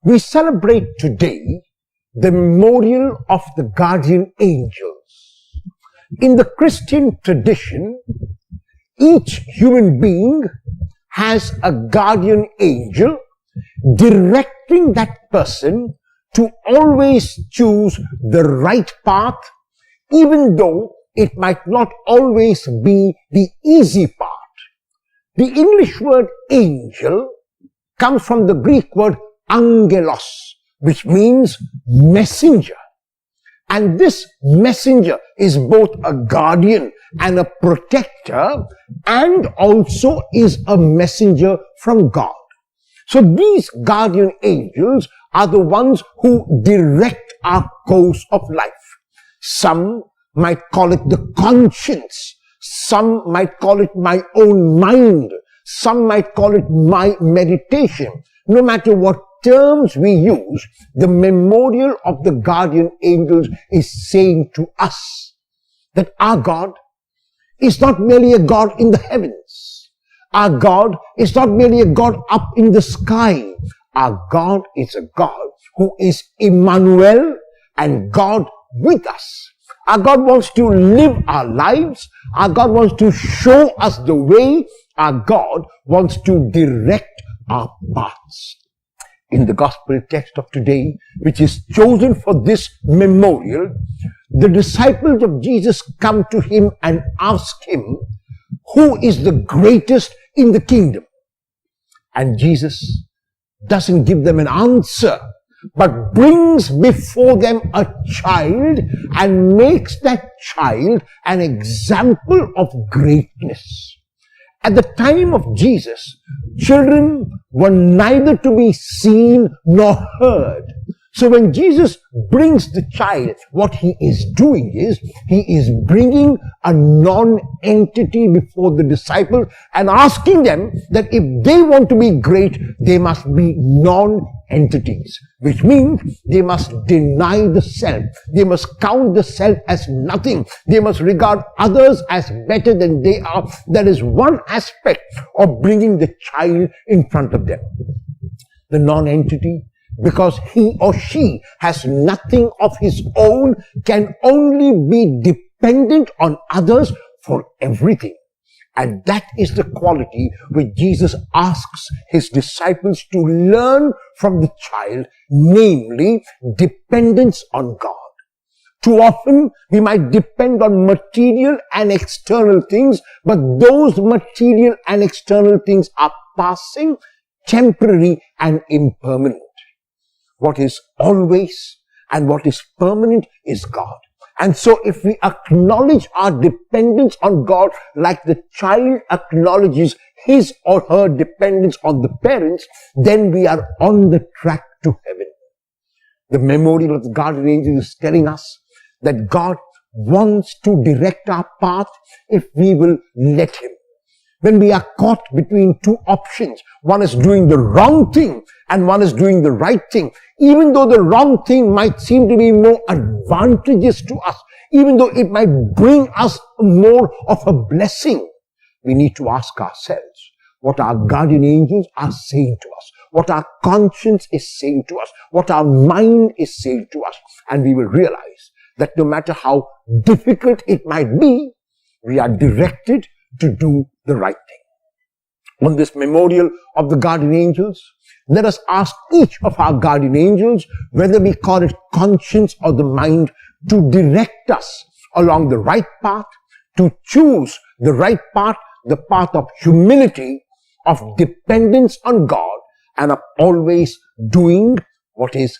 We celebrate today the memorial of the guardian angels. In the Christian tradition, each human being has a guardian angel directing that person to always choose the right path, even though it might not always be the easy path. The English word angel comes from the Greek word angelos, which means messenger. And this messenger is both a guardian and a protector, and also is a messenger from God. So these guardian angels are the ones who direct our course of life. Some might call it the conscience. Some might call it my own mind. Some might call it my meditation. No matter what terms we use, the memorial of the guardian angels is saying to us that our God is not merely a God in the heavens. Our God is not merely a God up in the sky. Our God is a God who is Emmanuel and God with us. Our God wants to live our lives. Our God wants to show us the way. Our God wants to direct our paths. In the gospel text of today, which is chosen for this memorial, the disciples of Jesus come to him and ask him, who is the greatest in the kingdom? And Jesus doesn't give them an answer, but brings before them a child and makes that child an example of greatness. At the time of Jesus, children were neither to be seen nor heard. So when Jesus brings the child, what he is doing is, he is bringing a non-entity before the disciples and asking them that if they want to be great, they must be non-entities, which means they must deny the self. They must count the self as nothing. They must regard others as better than they are. That is one aspect of bringing the child in front of them. The non-entity, because he or she has nothing of his own, can only be dependent on others for everything. And that is the quality which Jesus asks his disciples to learn from the child, namely dependence on God. Too often we might depend on material and external things, but those material and external things are passing, temporary and impermanent. What is always and what is permanent is God. And so if we acknowledge our dependence on God like the child acknowledges his or her dependence on the parents, then we are on the track to heaven. The memorial of the guardian angel is telling us that God wants to direct our path if we will let him. When we are caught between two options, one is doing the wrong thing and one is doing the right thing, even though the wrong thing might seem to be more advantageous to us, even though it might bring us more of a blessing, we need to ask ourselves what our guardian angels are saying to us, what our conscience is saying to us, what our mind is saying to us, and we will realize that no matter how difficult it might be, we are directed to do the right thing. On this memorial of the guardian angels, let us ask each of our guardian angels, whether we call it conscience or the mind, to direct us along the right path, to choose the right path, the path of humility, of dependence on God, and of always doing what is